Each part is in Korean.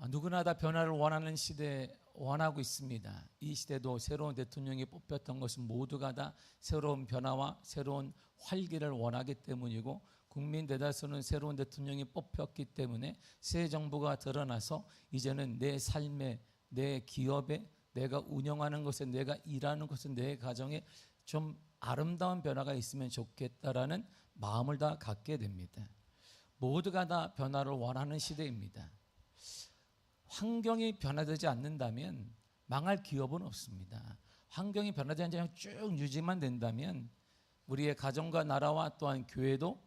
누구나 다 변화를 원하는 시대에 원하고 있습니다. 이 시대도 새로운 대통령이 뽑혔던 것은 모두가 다 새로운 변화와 새로운 활기를 원하기 때문이고, 국민 대다수는 새로운 대통령이 뽑혔기 때문에 새 정부가 드러나서 이제는 내 삶에, 내 기업에, 내가 운영하는 것에, 내가 일하는 것에, 내 가정에 좀 아름다운 변화가 있으면 좋겠다라는 마음을 다 갖게 됩니다. 모두가 다 변화를 원하는 시대입니다. 환경이 변화되지 않는다면 망할 기업은 없습니다. 환경이 변화되지 않고 쭉 유지만 된다면 우리의 가정과 나라와 또한 교회도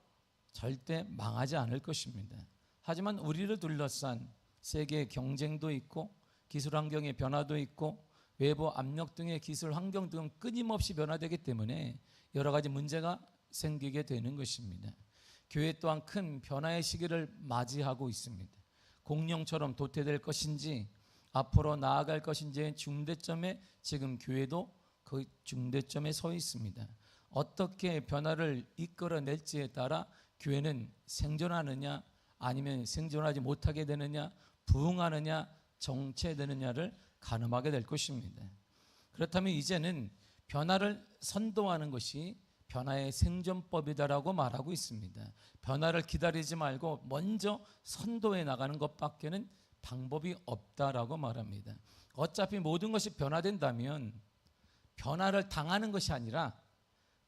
절대 망하지 않을 것입니다. 하지만 우리를 둘러싼 세계의 경쟁도 있고 기술 환경의 변화도 있고 외부 압력 등의 기술 환경 등은 끊임없이 변화되기 때문에 여러 가지 문제가 생기게 되는 것입니다. 교회 또한 큰 변화의 시기를 맞이하고 있습니다. 공룡처럼 도태될 것인지 앞으로 나아갈 것인지의 중대점에 지금 교회도 그 중대점에 서 있습니다. 어떻게 변화를 이끌어낼지에 따라 교회는 생존하느냐 아니면 생존하지 못하게 되느냐, 부흥하느냐 정체되느냐를 가늠하게 될 것입니다. 그렇다면 이제는 변화를 선도하는 것이 변화의 생존법이다라고 말하고 있습니다. 변화를 기다리지 말고 먼저 선도해 나가는 것밖에는 방법이 없다라고 말합니다. 어차피 모든 것이 변화된다면 변화를 당하는 것이 아니라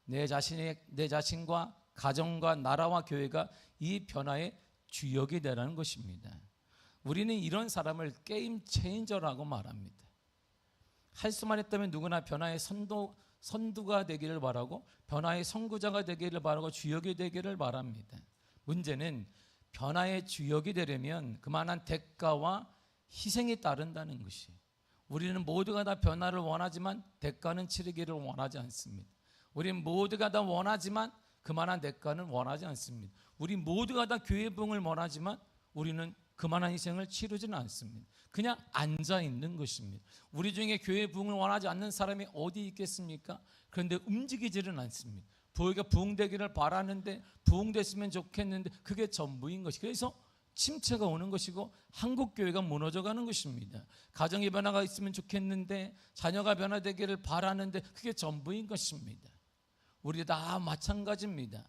내 자신과 가정과 나라와 교회가 이 변화의 주역이 되라는 것입니다. 우리는 이런 사람을 게임 체인저라고 말합니다. 할 수만 있다면 누구나 변화의 선두가 되기를 바라고 변화의 선구자가 되기를 바라고 주역이 되기를 바랍니다. 문제는 변화의 주역이 되려면 그만한 대가와 희생이 따른다는 것이, 우리는 모두가 다 변화를 원하지만 대가는 치르기를 원하지 않습니다. 우리는 모두가 다 원하지만 그만한 대가는 원하지 않습니다. 우리 모두가 다 교회 부흥을 원하지만 우리는 그만한 희생을 치르지는 않습니다. 그냥 앉아 있는 것입니다. 우리 중에 교회 부흥을 원하지 않는 사람이 어디 있겠습니까? 그런데 움직이지는 않습니다. 교회가 부흥되기를 바라는데, 부흥됐으면 좋겠는데 그게 전부인 것이, 그래서 침체가 오는 것이고 한국 교회가 무너져가는 것입니다. 가정의 변화가 있으면 좋겠는데, 자녀가 변화되기를 바라는데 그게 전부인 것입니다. 우리 다 마찬가지입니다.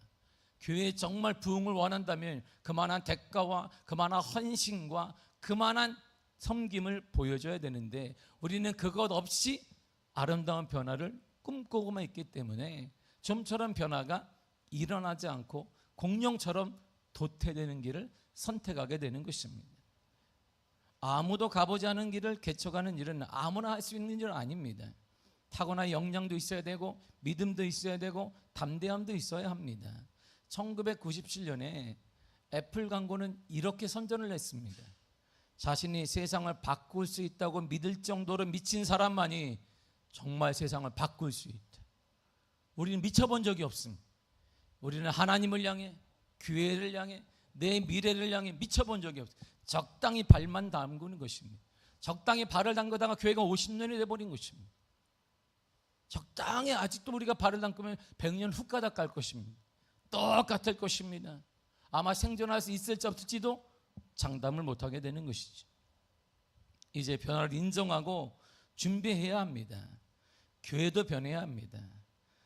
교회에 정말 부흥을 원한다면 그만한 대가와 그만한 헌신과 그만한 섬김을 보여줘야 되는데, 우리는 그것 없이 아름다운 변화를 꿈꾸고만 있기 때문에 좀처럼 변화가 일어나지 않고 공룡처럼 도태되는 길을 선택하게 되는 것입니다. 아무도 가보지 않은 길을 개척하는 일은 아무나 할 수 있는 일은 아닙니다. 타고난 역량도 있어야 되고 믿음도 있어야 되고 담대함도 있어야 합니다. 1997년에 애플 광고는 이렇게 선전을 했습니다. 자신이 세상을 바꿀 수 있다고 믿을 정도로 미친 사람만이 정말 세상을 바꿀 수 있다. 우리는 미쳐본 적이 없습니다. 우리는 하나님을 향해, 교회를 향해, 내 미래를 향해 미쳐본 적이 없습니다. 적당히 발만 담그는 것입니다. 적당히 발을 담그다가 교회가 50년이 돼버린 것입니다. 적당히 아직도 우리가 발을 담그면 100년 후 가닥 갈 것입니다. 똑같을 것입니다. 아마 생존할 수 있을지 없을지도 장담을 못하게 되는 것이죠. 이제 변화를 인정하고 준비해야 합니다. 교회도 변해야 합니다.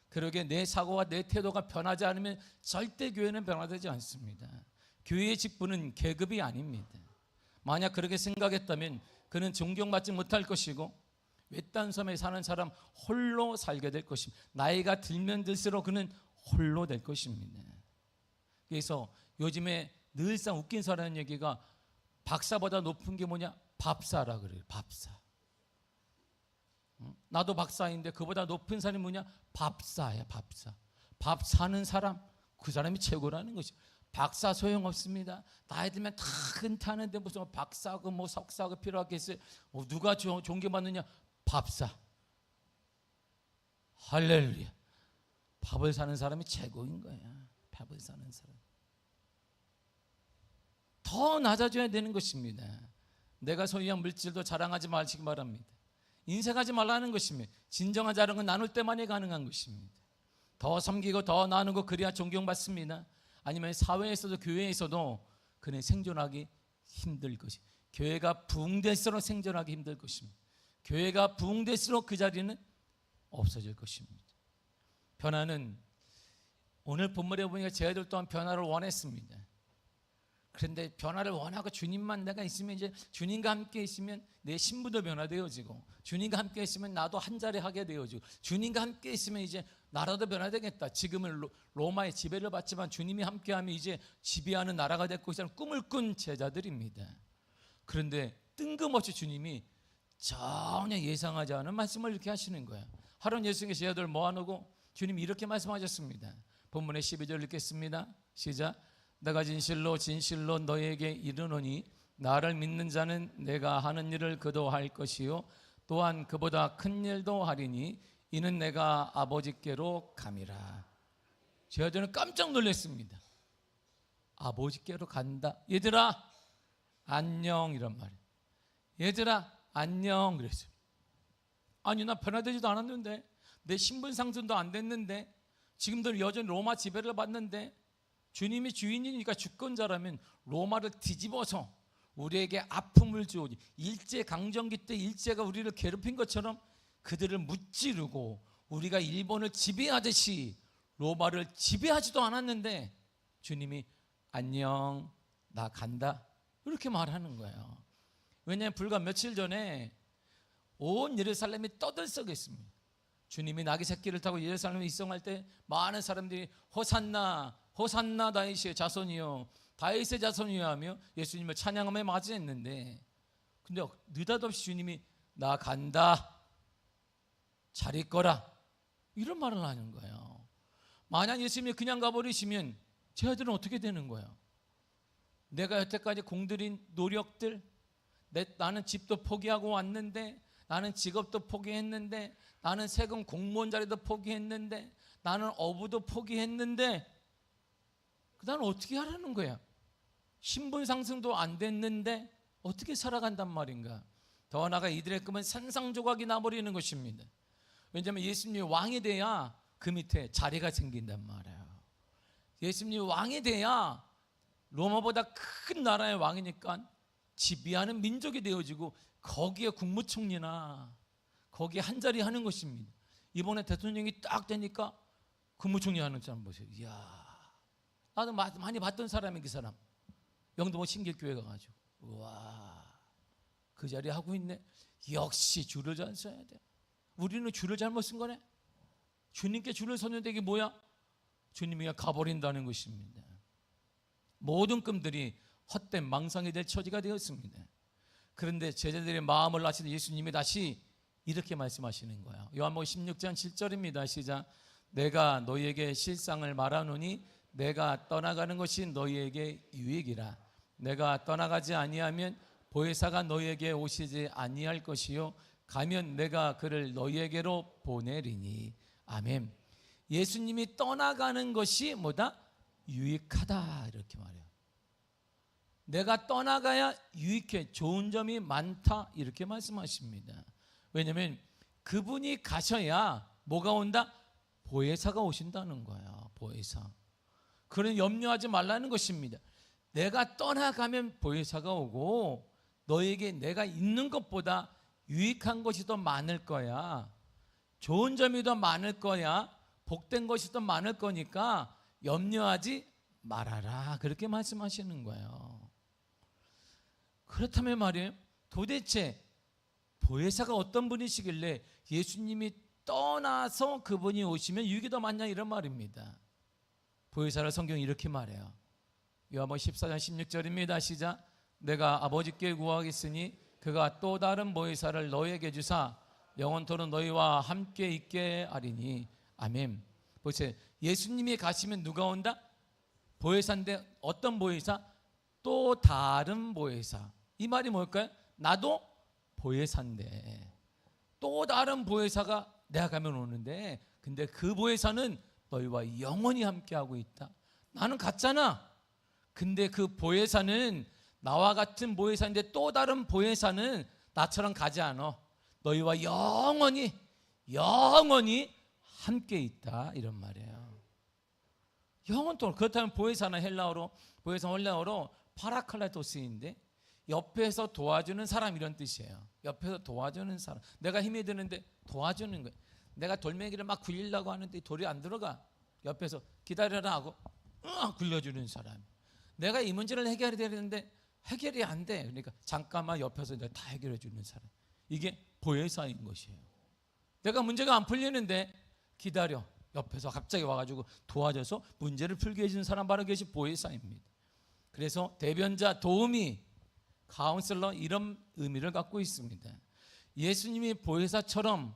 그러게 내 사고와 내 태도가 변하지 않으면 절대 교회는 변화되지 않습니다. 교회의 직분은 계급이 아닙니다. 만약 그렇게 생각했다면 그는 존경받지 못할 것이고 외딴 섬에 사는 사람 홀로 살게 될 것입니다. 나이가 들면 들수록 그는 홀로 될 것입니다. 그래서 요즘에 늘상 웃긴 사람 얘기가 박사보다 높은 게 뭐냐? 밥사라 그래요. 밥사. 나도 박사인데 그보다 높은 사람이 뭐냐? 밥사야. 밥사. 밥 사는 사람, 그 사람이 최고라는 것이. 박사 소용없습니다. 나이 들면 다 은퇴하는데 무슨 박사고 뭐 석사고 필요하겠어요? 누가 존경받느냐? 밥사. 할렐루야. 밥을 사는 사람이 최고인 거야. 밥을 사는 사람. 더 낮아져야 되는 것입니다. 내가 소유한 물질도 자랑하지 마시기 바랍니다. 인색하지 말라는 것입니다. 진정한 자랑은 나눌 때만이 가능한 것입니다. 더 섬기고 더 나누고 그래야 존경받습니다. 아니면 사회에서도 교회에서도 그는 생존하기 힘들 것이. 교회가 부흥될수록 생존하기 힘들 것입니다. 교회가 부흥될수록 그 자리는 없어질 것입니다. 변화는 오늘 본문에 보니까 제자들 또한 변화를 원했습니다. 그런데 변화를 원하고 주님만 내가 있으면, 이제 주님과 함께 있으면 내 신부도 변화되어지고, 주님과 함께 있으면 나도 한 자리 하게 되어지고, 주님과 함께 있으면 이제 나라도 변화되겠다. 지금은 로마의 지배를 받지만 주님이 함께하면 이제 지배하는 나라가 될 것이라는 꿈을 꾼 제자들입니다. 그런데 뜬금없이 주님이 전혀 예상하지 않은 말씀을 이렇게 하시는 거예요. 하루는 예수님의 제자들 모아놓고 주님이 이렇게 말씀하셨습니다. 본문의 12절 읽겠습니다. 시작. 내가 진실로 진실로 너에게 이르노니 나를 믿는 자는 내가 하는 일을 그도 할 것이요 또한 그보다 큰 일도 하리니 이는 내가 아버지께로 감이라. 제자들은 깜짝 놀랐습니다. 아버지께로 간다. 얘들아 안녕, 이런 말이에요. 얘들아 안녕 그랬어요. 아니, 나 변화되지도 않았는데, 내 신분 상승도 안 됐는데, 지금도 여전히 로마 지배를 받는데, 주님이 주인이니까 주권자라면 로마를 뒤집어서 우리에게 아픔을 주오니, 일제강점기 때 일제가 우리를 괴롭힌 것처럼 그들을 무찌르고 우리가 일본을 지배하듯이 로마를 지배하지도 않았는데 주님이 안녕, 나 간다, 이렇게 말하는 거예요. 왜냐하면 불과 며칠 전에 온 예루살렘이 떠들썩했습니다. 주님이 나귀 새끼를 타고 예루살렘에 입성할 때 많은 사람들이 호산나 호산나 다윗의 자손이요, 다윗의 자손이요 하며 예수님을 찬양하며 맞이했는데, 근데 느닷없이 주님이 나 간다, 잘 있거라, 이런 말을 하는 거예요. 만약 예수님이 그냥 가버리시면 제자들은 어떻게 되는 거예요? 내가 여태까지 공들인 노력들, 나는 집도 포기하고 왔는데, 나는 직업도 포기했는데, 나는 세금 공무원 자리도 포기했는데, 나는 어부도 포기했는데, 나는 어떻게 하라는 거야? 신분 상승도 안 됐는데 어떻게 살아간단 말인가? 더 나아가 이들의 꿈은 산상조각이 나버리는 것입니다. 왜냐하면 예수님이 왕이 돼야 그 밑에 자리가 생긴단 말이에요. 예수님이 왕이 돼야 로마보다 큰 나라의 왕이니까 지배하는 민족이 되어지고, 거기에 국무총리나 거기에 한 자리 하는 것입니다. 이번에 대통령이 딱 되니까 국무총리 하는 사람 보세요. 이야, 나도 많이 봤던 사람이, 그 사람 영동원 신길교회 가가지고, 우와, 그 자리 하고 있네. 역시 줄을 잘 서야 돼. 우리는 줄을 잘못 쓴 거네. 주님께 줄을 섰는데 이게 뭐야? 주님이 그냥 가버린다는 것입니다. 모든 꿈들이 헛된 망상이 될 처지가 되었습니다. 그런데 제자들의 마음을 아시는 예수님이 다시 이렇게 말씀하시는 거예요. 요한복음 16장 7절입니다. 시작. 내가 너희에게 실상을 말하노니 내가 떠나가는 것이 너희에게 유익이라. 내가 떠나가지 아니하면 보혜사가 너희에게 오시지 아니할 것이요 가면 내가 그를 너희에게로 보내리니. 아멘. 예수님이 떠나가는 것이 뭐다? 유익하다, 이렇게 말해요. 내가 떠나가야 유익해, 좋은 점이 많다, 이렇게 말씀하십니다. 왜냐하면 그분이 가셔야 뭐가 온다? 보혜사가 오신다는 거예요. 보혜사. 그런 염려하지 말라는 것입니다. 내가 떠나가면 보혜사가 오고 너에게 내가 있는 것보다 유익한 것이 더 많을 거야. 좋은 점이 더 많을 거야. 복된 것이 더 많을 거니까 염려하지 말아라, 그렇게 말씀하시는 거예요. 그렇다면 말이에요, 도대체 보혜사가 어떤 분이시길래 예수님이 떠나서 그분이 오시면 유익이 더 많냐, 이런 말입니다. 보혜사를 성경이 이렇게 말해요. 요한복음 14장 16절입니다. 시작. 내가 아버지께 구하겠으니 그가 또 다른 보혜사를 너희에게 주사 영원토록 너희와 함께 있게 하리니. 아멘. 보세요. 예수님이 가시면 누가 온다? 보혜사인데 어떤 보혜사? 또 다른 보혜사. 이 말이 뭘까요? 나도 보혜사인데 또 다른 보혜사가 내가 가면 오는데, 근데 그 보혜사는 너희와 영원히 함께하고 있다. 나는 갔잖아. 근데 그 보혜사는 나와 같은 보혜사인데 또 다른 보혜사는 나처럼 가지 않아. 너희와 영원히 함께 있다, 이런 말이에요. 영원토록. 그렇다면 보혜사는 헬라어로, 보혜사 헬라어로 파라클레토스인데, 옆에서 도와주는 사람 이런 뜻이에요. 옆에서 도와주는 사람. 내가 힘이 드는데 도와주는 거예요. 내가 돌멩이를 막 굴리려고 하는데 돌이 안 들어가. 옆에서 기다려라 하고 굴려주는 사람. 내가 이 문제를 해결해야 되는데 해결이 안 돼. 그러니까 잠깐만 옆에서 내가 다 해결해 주는 사람. 이게 보혜사인 것이에요. 내가 문제가 안 풀리는데 기다려. 옆에서 갑자기 와가지고 도와줘서 문제를 풀게 해주는 사람, 바로 그것이 보혜사입니다. 그래서 대변자, 도우미, 카운슬러, 이런 의미를 갖고 있습니다. 예수님이 보혜사처럼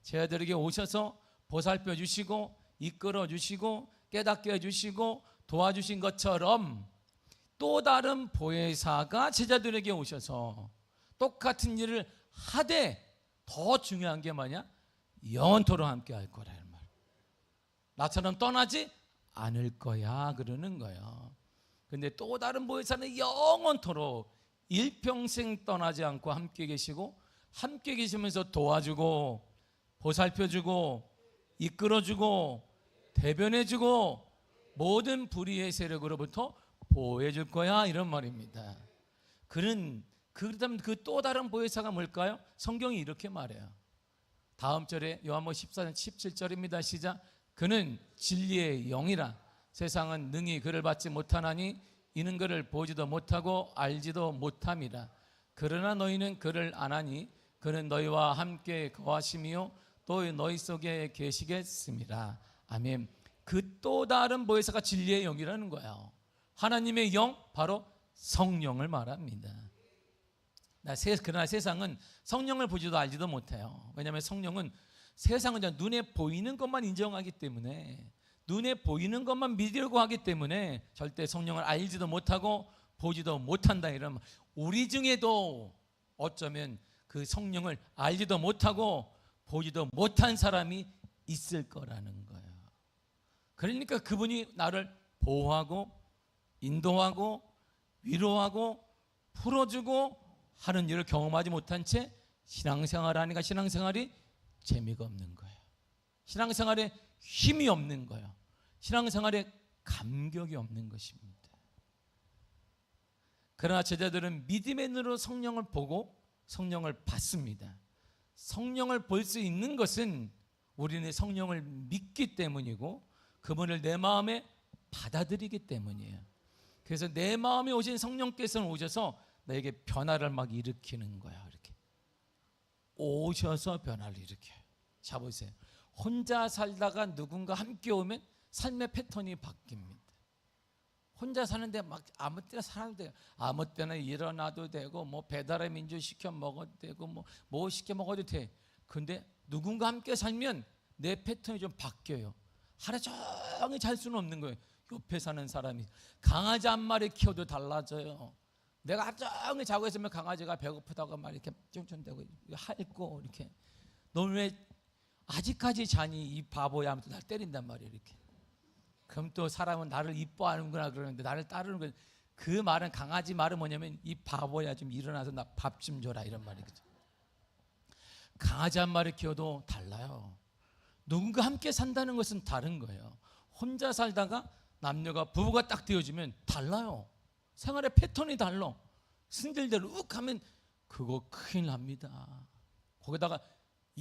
저희들에게 오셔서 보살펴 주시고 이끌어 주시고 깨닫게 해주시고 도와주신 것처럼 또 다른 보혜사가 제자들에게 오셔서 똑같은 일을 하되 더 중요한 게 뭐냐? 영원토록 함께 할 거라. 나처럼 떠나지 않을 거야 그러는 거예요. 근데 또 다른 보혜사는 영원토록 일평생 떠나지 않고 함께 계시고, 함께 계시면서 도와주고 보살펴주고 이끌어주고 대변해주고 모든 불의의 세력으로부터 보호해줄 거야, 이런 말입니다. 그렇다면 그 또 다른 보혜사가 뭘까요? 성경이 이렇게 말해요. 다음 절에 요한복음 14장 17절입니다. 시작. 그는 진리의 영이라. 세상은 능히 그를 받지 못하나니 이는 그를 보지도 못하고 알지도 못함이라. 그러나 너희는 그를 아나니 그는 너희와 함께 거하심이요 또 너희 속에 계시겠습니다. 아멘. 그 또 다른 보혜사가 진리의 영이라는 거예요. 하나님의 영, 바로 성령을 말합니다. 그러나 세상은 성령을 보지도 알지도 못해요. 왜냐하면 성령은, 세상은 눈에 보이는 것만 인정하기 때문에, 눈에 보이는 것만 믿으려고 하기 때문에 절대 성령을 알지도 못하고 보지도 못한다. 이런, 우리 중에도 어쩌면 그 성령을 알지도 못하고 보지도 못한 사람이 있을 거라는 거예요. 그러니까 그분이 나를 보호하고 인도하고 위로하고 풀어주고 하는 일을 경험하지 못한 채 신앙생활 하니까 신앙생활이 재미가 없는 거예요. 신앙생활에 힘이 없는 거예요. 신앙생활에 감격이 없는 것입니다. 그러나 제자들은 믿음의 눈으로 성령을 보고 성령을 받습니다. 성령을 볼 수 있는 것은 우리는 성령을 믿기 때문이고 그분을 내 마음에 받아들이기 때문이에요. 그래서 내 마음에 오신 성령께서는 오셔서 나에게 변화를 막 일으키는 거야. 이렇게 오셔서 변화를 일으켜요. 자 보세요. 혼자 살다가 누군가 함께 오면 삶의 패턴이 바뀝니다. 혼자 사는데 막 아무 때나 살아도 돼요. 아무 때나 일어나도 되고 뭐 배달의 민주 시켜 먹어도 되고 뭐 시켜 먹어도 돼. 근데 누군가 함께 살면 내 패턴이 좀 바뀌어요. 하루 종일 잘 수는 없는 거예요. 옆에 사는 사람이 강아지 한 마리 키워도 달라져요. 내가 하루 종일 자고 있으면 강아지가 배고프다고 막 이렇게 쫑쫑대고 핥고 이렇게, 너 왜 아직까지 자니 이 바보야 하면서 날 때린단 말이에요. 이렇게. 그럼 또 사람은 나를 이뻐하는구나 그러는데 나를 따르는 거예요. 그 말은, 강아지 말은 뭐냐면 이 바보야 좀 일어나서 나 밥 좀 줘라 이런 말이거든요. 강아지 한 마리 키워도 달라요. 누군가 함께 산다는 것은 다른 거예요. 혼자 살다가 남녀가 부부가 딱 되어지면 달라요. 생활의 패턴이 달라. 승질대로 욱 하면 그거 큰일 납니다. 거기다가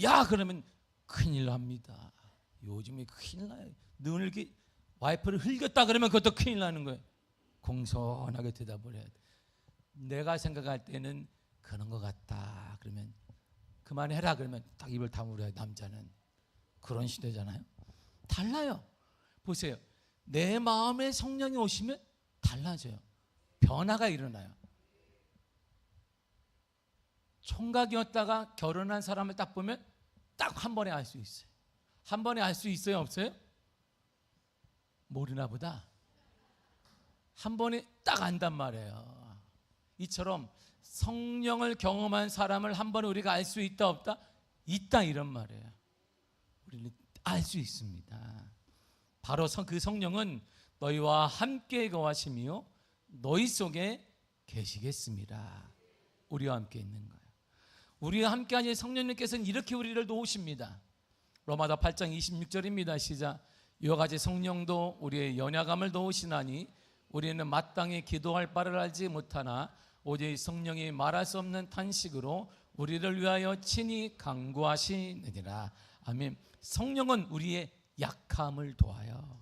야 그러면 큰일 납니다. 요즘에 큰일 나요. 늘 이렇게 와이프를 흘겼다 그러면 그것도 큰일 나는 거예요. 공손하게 대답을 해야 돼. 내가 생각할 때는 그런 것 같다 그러면 그만해라 그러면 딱 입을 다물어요. 남자는 그런 시대잖아요. 달라요. 보세요. 내 마음에 성령이 오시면 달라져요. 변화가 일어나요. 총각이었다가 결혼한 사람을 딱 보면 딱 한 번에 알 수 있어요. 한 번에 알 수 있어요? 없어요? 모르나 보다. 한 번에 딱 안단 말이에요. 이처럼 성령을 경험한 사람을 한 번에 우리가 알 수 있다 없다? 있다 이런 말이에요. 우리는 알 수 있습니다. 바로 그 성령은 너희와 함께 거하시며 너희 속에 계시겠습니다. 우리와 함께 있는 거예요. 우리와 함께 하신 성령님께서는 이렇게 우리를 도우십니다. 로마서 8장 26절입니다. 시작. 이와 같이 성령도 우리의 연약함을 도우시나니 우리는 마땅히 기도할 바를 알지 못하나 오직 성령이 말할 수 없는 탄식으로 우리를 위하여 친히 간구하시느니라. 아멘. 성령은 우리의 약함을 도와요.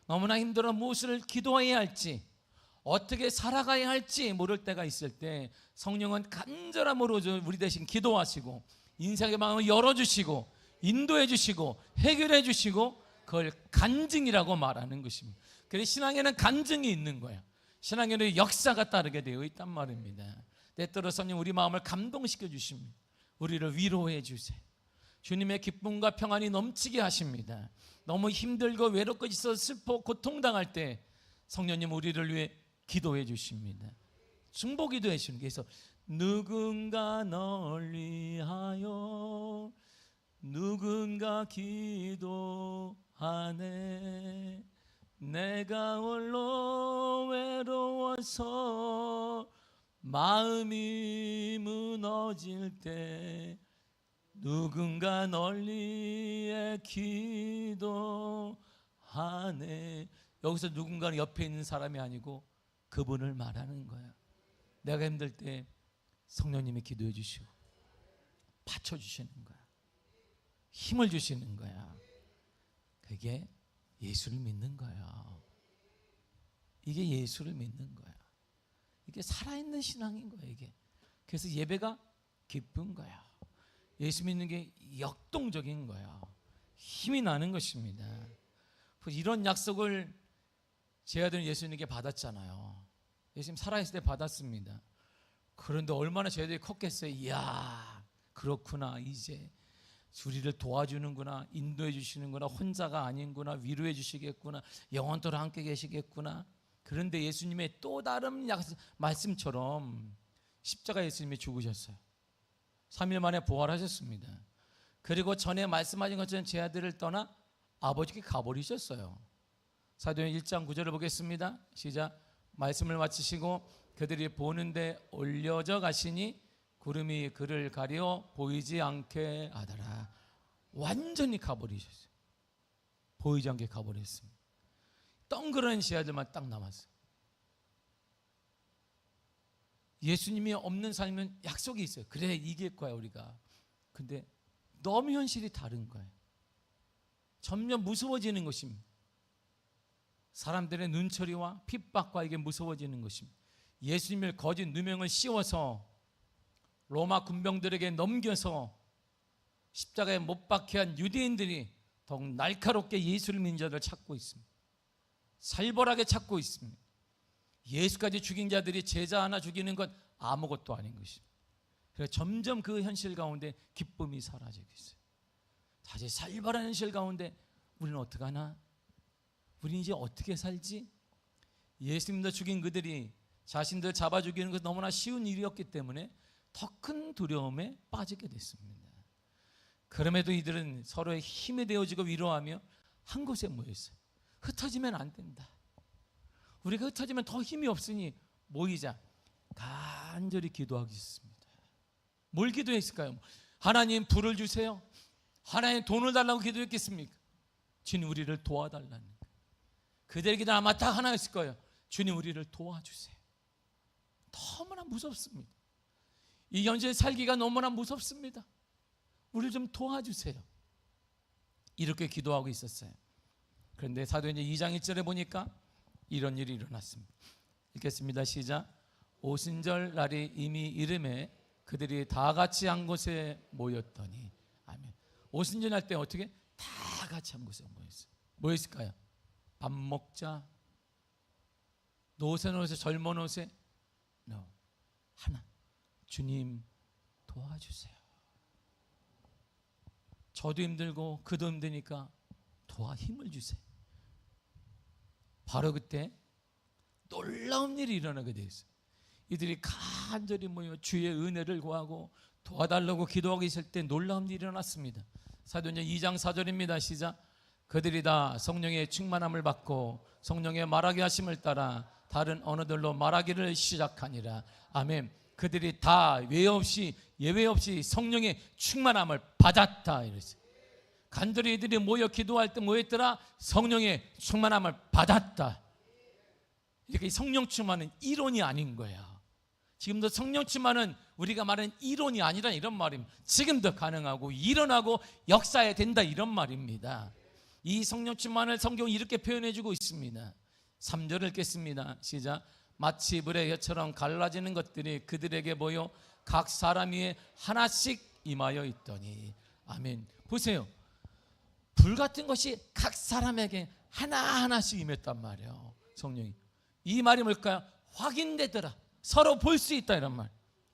너무나 힘들어 무엇을 기도해야 할지, 어떻게 살아가야 할지 모를 때가 있을 때 성령은 간절함으로 우리 대신 기도하시고 인생의 마음을 열어주시고 인도해 주시고 해결해 주시고 그걸 간증이라고 말하는 것입니다. 그래서 신앙에는 간증이 있는 거예요. 신앙에는 역사가 따르게 되어 있단 말입니다. 때때로 성령 우리 마음을 감동시켜 주십니다. 우리를 위로해 주세요. 주님의 기쁨과 평안이 넘치게 하십니다. 너무 힘들고 외롭고 있어 슬퍼 고통당할 때 성령님 우리를 위해 기도해 주십니다. 중보기도 해주시는 게 있어. 누군가 널 위하여 누군가 기도하네. 내가 홀로 외로워서 마음이 무너질 때 누군가 널 위해 기도하네. 여기서 누군가는 옆에 있는 사람이 아니고 그분을 말하는 거야. 내가 힘들 때 성령님이 기도해 주시고 받쳐주시는 거야. 힘을 주시는 거야. 그게 예수를 믿는 거야. 이게 예수를 믿는 거야. 이게 살아있는 신앙인 거야. 이게. 그래서 예배가 기쁜 거야. 예수 믿는 게 역동적인 거야. 힘이 나는 것입니다. 이런 약속을 제 아들은 예수님께 받았잖아요. 예수님 살아있을 때 받았습니다. 그런데 얼마나 제 아들이 컸겠어요. 이야, 그렇구나. 이제 우리를 도와주는구나, 인도해 주시는구나, 혼자가 아닌구나, 위로해 주시겠구나, 영원토록 함께 계시겠구나. 그런데 예수님의 또 다른 말씀처럼 십자가 예수님이 죽으셨어요. 3일 만에 부활하셨습니다. 그리고 전에 말씀하신 것처럼 제 아들을 떠나 아버지께 가버리셨어요. 사도행 1장 9절을 보겠습니다. 시작. 말씀을 마치시고 그들이 보는데 올려져 가시니 구름이 그를 가려 보이지 않게 하더라. 완전히 가버리셨어요. 보이지 않게 가버렸습니다. 덩그러니 제 아들만 딱 남았어요. 예수님이 없는 삶은 약속이 있어요. 그래, 이길 거야 우리가. 근데 너무 현실이 다른 거예요. 점점 무서워지는 것입니다. 사람들의 눈초리와 핍박과 이게 무서워지는 것입니다. 예수님을 거짓 누명을 씌워서 로마 군병들에게 넘겨서 십자가에 못 박혀 한 유대인들이 더욱 날카롭게 예수를 믿는 자들을 찾고 있습니다. 살벌하게 찾고 있습니다. 예수까지 죽인 자들이 제자 하나 죽이는 건 아무것도 아닌 것입니다. 그래서 점점 그 현실 가운데 기쁨이 사라지고 있어요. 다시 살벌한 현실 가운데 우리는 어떡하나? 우리는 이제 어떻게 살지? 예수님도 죽인 그들이 자신들 잡아 죽이는 것은 너무나 쉬운 일이었기 때문에 더 큰 두려움에 빠지게 됐습니다. 그럼에도 이들은 서로의 힘이 되어지고 위로하며 한 곳에 모였어요. 흩어지면 안 된다. 우리가 흩어지면 더 힘이 없으니 모이자. 간절히 기도하겠습니다. 뭘 기도했을까요? 하나님 불을 주세요. 하나님 돈을 달라고 기도했겠습니까? 주님 우리를 도와달라는 거예요. 그들의 기도는 아마 다 하나였을 거예요. 주님 우리를 도와주세요. 너무나 무섭습니다. 이 현실 살기가 너무나 무섭습니다. 우리를 좀 도와주세요. 이렇게 기도하고 있었어요. 그런데 사도행전 2장 1절에 보니까 이런 일이 일어났습니다. 읽겠습니다. 시작. 오순절 날이 이미 이름에 그들이 다 같이 한 곳에 모였더니. 아멘. 오순절 날 때 어떻게? 다 같이 한 곳에 모였어요. 뭐 있을까요? 밥 먹자. 노세 노세 젊어 노세. No. 하나. 주님 도와주세요. 저도 힘들고 그도 힘드니까 힘을 주세요. 바로 그때 놀라운 일이 일어나게 되었어요. 이들이 간절히 모여 주의 은혜를 구하고 도와달라고 기도하고 있을 때 놀라운 일이 일어났습니다. 사도행전 2장 4절입니다. 시작. 그들이 다 성령의 충만함을 받고 성령의 말하게 하심을 따라 다른 언어들로 말하기를 시작하니라. 아멘. 그들이 다 예외 없이 성령의 충만함을 받았다 이랬어요. 간절히 이들이 모여 기도할 때 뭐였더라? 성령의 충만함을 받았다. 이렇게 성령 충만은 이론이 아닌 거야. 지금도 성령 충만은 우리가 말하는 이론이 아니라 이런 말입니다. 지금도 가능하고 일어나고 역사해야 된다 이런 말입니다. 이 성령 충만을 성경이 이렇게 표현해 주고 있습니다. 3절을 읽겠습니다. 시작. 마치 불의 혀처럼 갈라지는 것들이 그들에게 보여 각 사람 위에 하나씩 임하여 있더니. 아멘. 보세요. 불 같은 것이 각 사람에게 하나하나씩 임했단 말이에요. 성령이. 이 말이 뭘까요? 확인되더라. 서로 볼 수 있다 이런 말.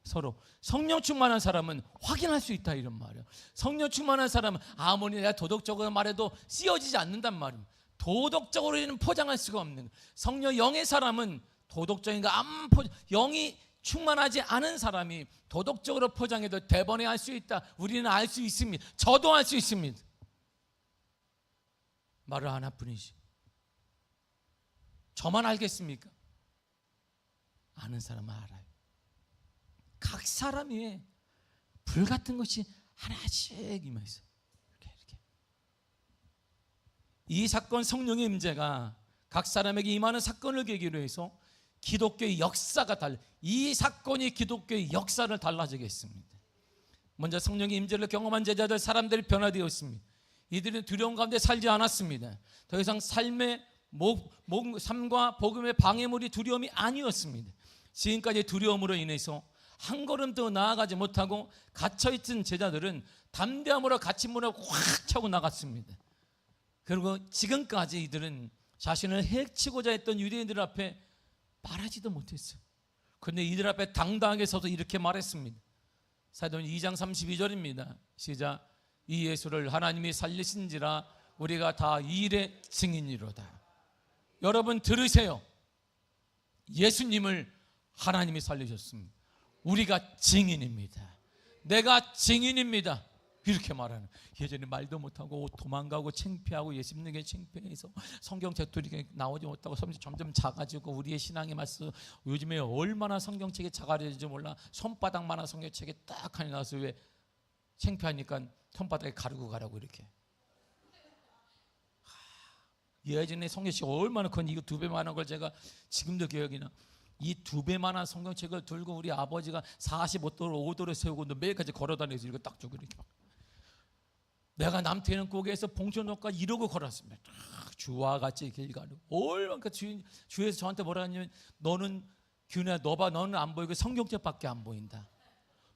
서로 성령 충만한 사람은 확인할 수 있다 이런 말이에요. 성령 충만한 사람은 아무리 내가 도덕적으로 말해도 쓰여지지 않는단 말입니다. 도덕적으로는 포장할 수가 없는 성령 영의 사람은 도덕적인 거 안 포장, 영이 충만하지 않은 사람이 도덕적으로 포장해도 대번에 할 수 있다. 우리는 알 수 있습니다. 저도 알 수 있습니다. 말을 하나뿐이지. 저만 알겠습니까? 아는 사람은 알아요. 각 사람 위에 불 같은 것이 하나씩 임해있어요. 이렇게. 이 사건 성령의 임재가 각 사람에게 임하는 사건을 계기로 해서 기독교의 역사가 이 사건이 기독교의 역사를 달라지게 했습니다. 먼저 성령의 임재를 경험한 제자들 사람들이 변화되었습니다. 이들은 두려움 가운데 살지 않았습니다. 더 이상 삶과 복음의 방해물이 두려움이 아니었습니다. 지금까지 두려움으로 인해서 한 걸음 더 나아가지 못하고 갇혀있던 제자들은 담대함으로 갇힌 문을 확 차고 나갔습니다. 그리고 지금까지 이들은 자신을 해치고자 했던 유대인들 앞에 말하지도 못했어요. 그런데 이들 앞에 당당하게 서서 이렇게 말했습니다. 사도행 2장 32절입니다. 시작. 이 예수를 하나님이 살리신지라 우리가 다 이 일의 증인이로다. 여러분 들으세요. 예수님을 하나님이 살리셨습니다. 우리가 증인입니다. 내가 증인입니다. 이렇게 말하는. 예전에 말도 못하고 도망가고 창피하고 예수 믿는 게 창피해서 성경책도 이렇게 나오지 못하고 점점 작아지고 우리의 신앙이 말씀 요즘에 얼마나 성경책이 작아질지 몰라. 손바닥만한 성경책이 딱 하나 나와서 왜 창피하니까 손바닥에 가르고 가라고 이렇게. 예전에 성경책 얼마나 큰 이거 2배만한 걸 제가 지금도 기억이 나. 이 2배만한 성경책을 들고 우리 아버지가 45도로 5도로 세우고 매일까지 걸어다니면서 이거 딱 주고 이렇게. 내가 남태는 고개에서 봉천역까지 이러고 걸었습니다. 주와 같이 길 가는. 얼마나 주에서 저한테 뭐라 하냐면 너는 균야 너 봐 너는 안 보이고 성경책밖에 안 보인다.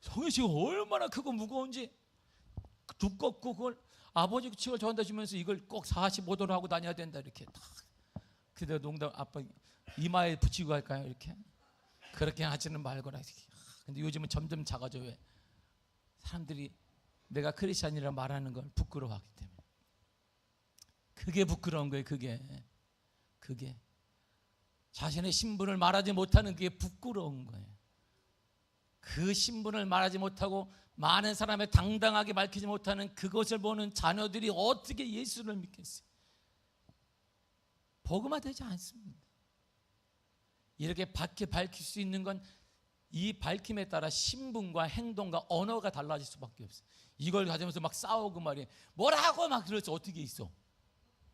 성경책이 얼마나 크고 무거운지 두껍고 그걸 아버지 책을 저한테 주면서 이걸 꼭 45도로 하고 다녀야 된다 이렇게 딱. 그때 농담 아빠 이마에 붙이고 갈까요 이렇게? 그렇게 하지는 말거라. 근데 요즘은 점점 작아져. 왜? 사람들이 내가 크리스찬이라 말하는 걸 부끄러워하기 때문에. 그게 부끄러운 거예요. 그게 자신의 신분을 말하지 못하는 게 부끄러운 거예요. 그 신분을 말하지 못하고 많은 사람의 당당하게 밝히지 못하는 그것을 보는 자녀들이 어떻게 예수를 믿겠어요? 복음화되지 않습니다. 이렇게 밝힐 수 있는 건 이 밝힘에 따라 신분과 행동과 언어가 달라질 수밖에 없어요. 이걸 가지면서 막 싸우고 말이에요. 뭐라고 막 그럴 수 어떻게 있어?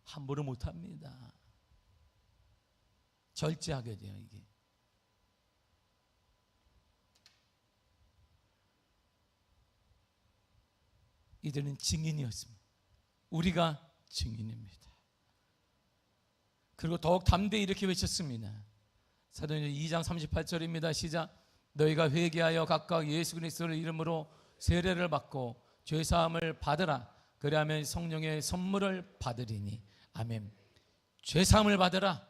함부로 못합니다. 절제하게 돼요. 이게 이들은 증인이었습니다. 우리가 증인입니다. 그리고 더욱 담대히 이렇게 외쳤습니다. 사도행전 2장 38절입니다. 시작. 너희가 회개하여 각각 예수 그리스도의 이름으로 세례를 받고 죄사함을 받으라. 그리하면 성령의 선물을 받으리니. 아멘. 죄사함을 받으라.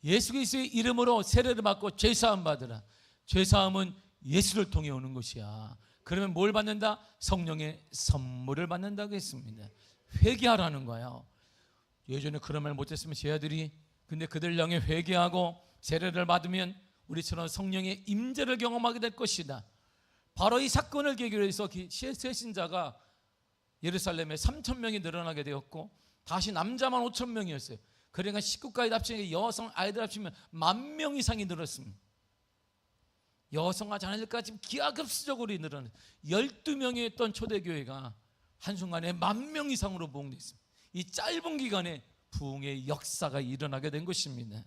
예수 그리스도의 이름으로 세례를 받고 죄사함 받으라. 죄사함은 예수를 통해 오는 것이야. 그러면 뭘 받는다? 성령의 선물을 받는다고 했습니다. 회개하라는 거예요. 예전에 그런 말 못했으면 제 아들이 근데 그들 향해 회개하고 세례를 받으면 우리처럼 성령의 임재를 경험하게 될 것이다. 바로 이 사건을 계기로 해서 새신자가 예루살렘에 3,000명이 늘어나게 되었고 다시 남자만 5,000명이었어요. 그러니까 식구까지 합치면 여성 아이들 합치면 10,000명 이상이 늘었습니다. 여성과 자녀들까지 기하급수적으로 늘어났어요. 12명이었던 초대교회가 한순간에 10,000명 이상으로 부흥됐습니다. 이 짧은 기간에 부흥의 역사가 일어나게 된 것입니다.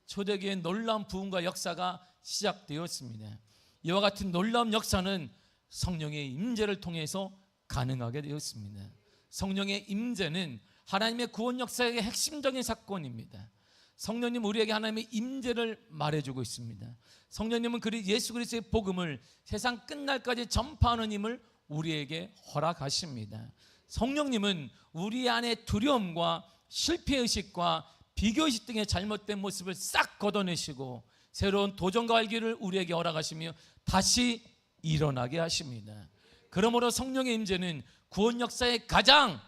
초대교회의 놀라운 부흥과 역사가 시작되었습니다. 이와 같은 놀라운 역사는 성령의 임재를 통해서 가능하게 되었습니다. 성령의 임재는 하나님의 구원 역사의 핵심적인 사건입니다. 성령님 우리에게 하나님의 임재를 말해주고 있습니다. 성령님은 예수 그리스도의 복음을 세상 끝날까지 전파하는 힘을 우리에게 허락하십니다. 성령님은 우리 안에 두려움과 실패의식과 비교의식 등의 잘못된 모습을 싹 걷어내시고 새로운 도전과 활기를 우리에게 허락하시며 다시 일어나게 하십니다. 그러므로 성령의 임재는 구원 역사의 가장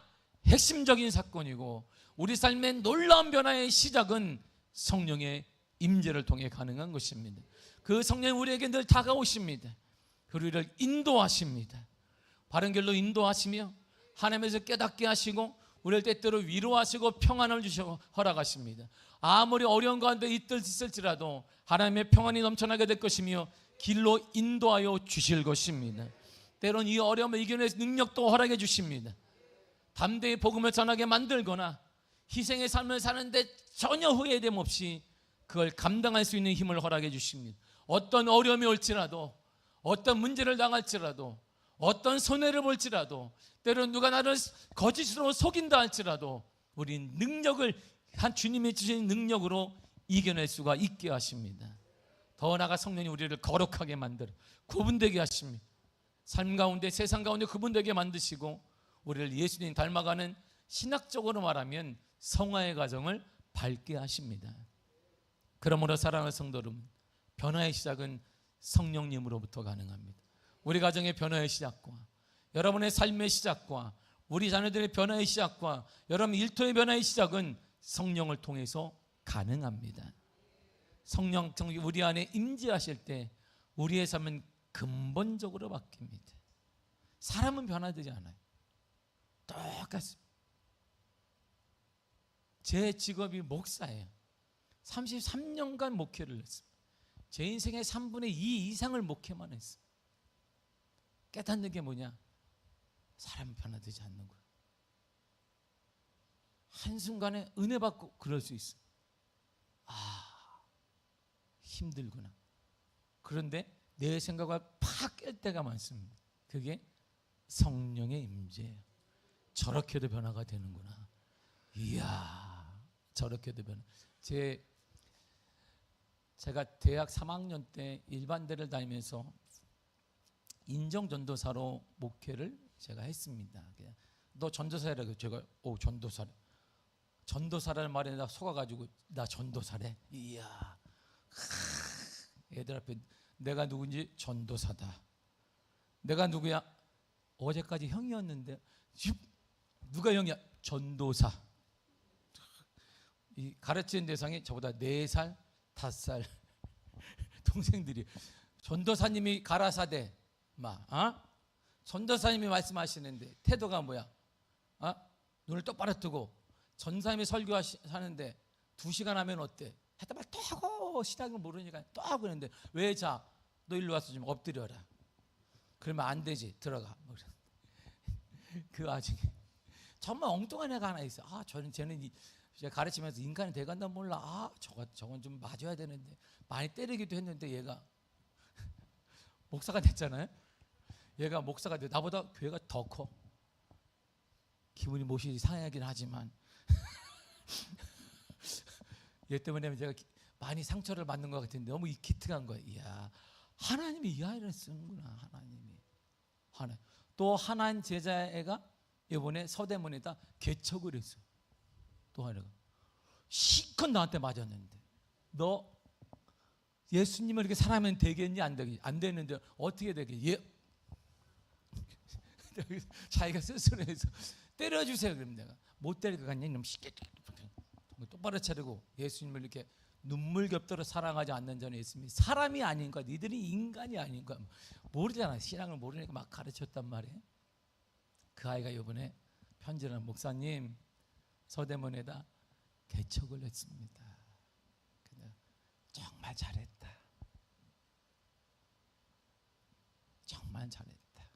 핵심적인 사건이고 우리 삶의 놀라운 변화의 시작은 성령의 임재를 통해 가능한 것입니다. 그 성령이 우리에게 늘 다가오십니다. 우리를 인도하십니다. 바른 길로 인도하시며 하나님에서 깨닫게 하시고 우리를 때때로 위로하시고 평안을 주시고 허락하십니다. 아무리 어려운 가운데 있을지라도 하나님의 평안이 넘쳐나게 될 것이며 길로 인도하여 주실 것입니다. 때론 이 어려움을 이겨낼 능력도 허락해 주십니다. 담대히 복음을 전하게 만들거나 희생의 삶을 사는데 전혀 후회됨 없이 그걸 감당할 수 있는 힘을 허락해 주십니다. 어떤 어려움이 올지라도, 어떤 문제를 당할지라도, 어떤 손해를 볼지라도, 때론 누가 나를 거짓으로 속인다 할지라도 우린 능력을 한 주님이 주신 능력으로 이겨낼 수가 있게 하십니다. 더 나아가 성령이 우리를 거룩하게 만들어 구분되게 하십니다. 삶 가운데 세상 가운데 구분되게 만드시고 우리를 예수님 닮아가는, 신학적으로 말하면 성화의 과정을 밟게 하십니다. 그러므로 사랑하는 성도 여러분, 변화의 시작은 성령님으로부터 가능합니다. 우리 가정의 변화의 시작과 여러분의 삶의 시작과 우리 자녀들의 변화의 시작과 여러분 일터의 변화의 시작은 성령을 통해서 가능합니다. 성령 우리 안에 임재하실 때 우리의 삶은 근본적으로 바뀝니다. 사람은 변화되지 않아요. 똑같습니다. 제 직업이 목사예요. 33년간 목회를 했습니다. 제 인생의 3분의 2 이상을 목회만 했어요. 깨닫는 게 뭐냐? 사람은 변화되지 않는 거예요. 한순간에 은혜 받고 그럴 수 있어요. 힘들구나. 그런데 내 생각을 팍 깰 때가 많습니다. 그게 성령의 임재예요. 저렇게도 변화가 되는구나. 이야, 저렇게도 변화. 제가 대학 3학년 때 일반대를 다니면서 인정전도사로 목회를 제가 했습니다. 너 전도사라고 제가 전도사래. 전도사라는 말에 나 속아가지고 나 전도사래. 이야, 애들 앞에 내가 누군지 전도사다. 내가 누구야? 어제까지 형이었는데 누가 형이야? 전도사. 이 가르치는 대상이 저보다 4살, 5살 동생들이 전도사님이 가라사대 전도사님이 말씀하시는데 태도가 뭐야? 눈을 똑바로 뜨고 전사님이 설교하는데 2시간 하면 어때? 했다 말 또 하고 시작을 모르니까 또 하고 있는데 왜 자? 너 일로 와서 좀 엎드려라. 그러면 안 되지. 들어가. 그 와중에 정말 엉뚱한 애가 하나 있어. 쟤는 가르치면서 인간이 돼간다 몰라. 저건 좀 맞아야 되는데 많이 때리기도 했는데 얘가 목사가 됐잖아요. 얘가 목사가 돼. 나보다 교회가 더 커. 기분이 몹시 상하긴 하지만 얘 때문에 제가 많이 상처를 받는 것 같은데 너무 기특한 거예요. 이야, 하나님이 이 아이를 쓰는구나. 하나님이. 또 하나님 제자애가 이번에 서대문에다 개척을 했어. 또 하나가 실컷 나한테 맞았는데 너 예수님을 이렇게 사랑하면 되겠니? 안 되겠니? 안 되는데 어떻게 되겠니? 자기가 스스로 해서 때려주세요. 그럼 내가 못 때릴 것 같냐? 이놈 쉽게 똑바로 차리고 예수님을 이렇게 눈물겹도록 사랑하지 않는 자는 예수님이 사람이 아닌가? 니들이 인간이 아닌가? 모르잖아. 신앙을 모르니까 막 가르쳤단 말이에요. 그 아이가 이번에 편지를 목사님 서대문에다 개척을 했습니다. 정말 잘했다. 정말 잘했다.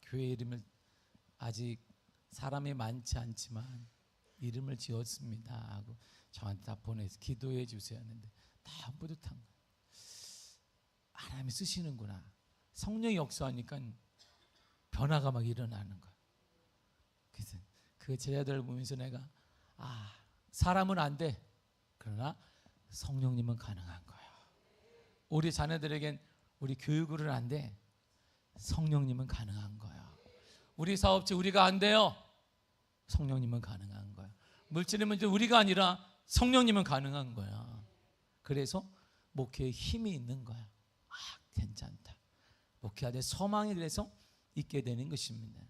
교회 이름을 아직 사람이 많지 않지만 이름을 지었습니다 하고 저한테 다 보내서 기도해 주세요 하는데 다 뿌듯한 거예요. 하나님이 쓰시는구나. 성령이 역사하니까 변화가 막 일어나는 거야. 그래서 그 제자들을 보면서 내가 사람은 안 돼. 그러나 성령님은 가능한 거야. 우리 자녀들에겐 우리 교육으로는 안 돼. 성령님은 가능한 거야. 우리 사업체 우리가 안 돼요. 성령님은 가능한 거야. 물질의 문제 우리가 아니라 성령님은 가능한 거야. 그래서 목회에 힘이 있는 거야. 괜찮다. 목회하되 소망이 그래서 있게 되는 것입니다.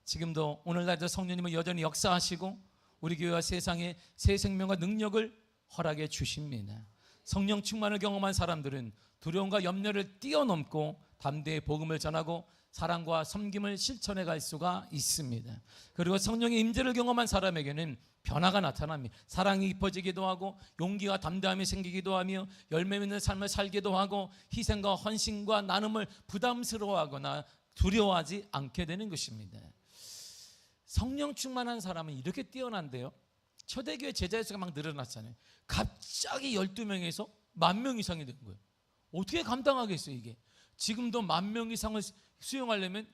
지금도 오늘날도 성령님은 여전히 역사하시고 우리 교회와 세상에 새 생명과 능력을 허락해 주십니다. 성령 충만을 경험한 사람들은 두려움과 염려를 뛰어넘고 담대히 복음을 전하고 사랑과 섬김을 실천해 갈 수가 있습니다. 그리고 성령의 임재를 경험한 사람에게는 변화가 나타납니다. 사랑이 깊어지기도 하고 용기와 담대함이 생기기도 하며 열매 맺는 삶을 살기도 하고 희생과 헌신과 나눔을 부담스러워하거나 두려워하지 않게 되는 것입니다. 성령 충만한 사람은 이렇게 뛰어난데요. 초대교회 제자 수가 막 늘어났잖아요. 갑자기 12명에서 10,000명 이상이 된 거예요. 어떻게 감당하겠어요 이게. 지금도 10,000명 이상을 수용하려면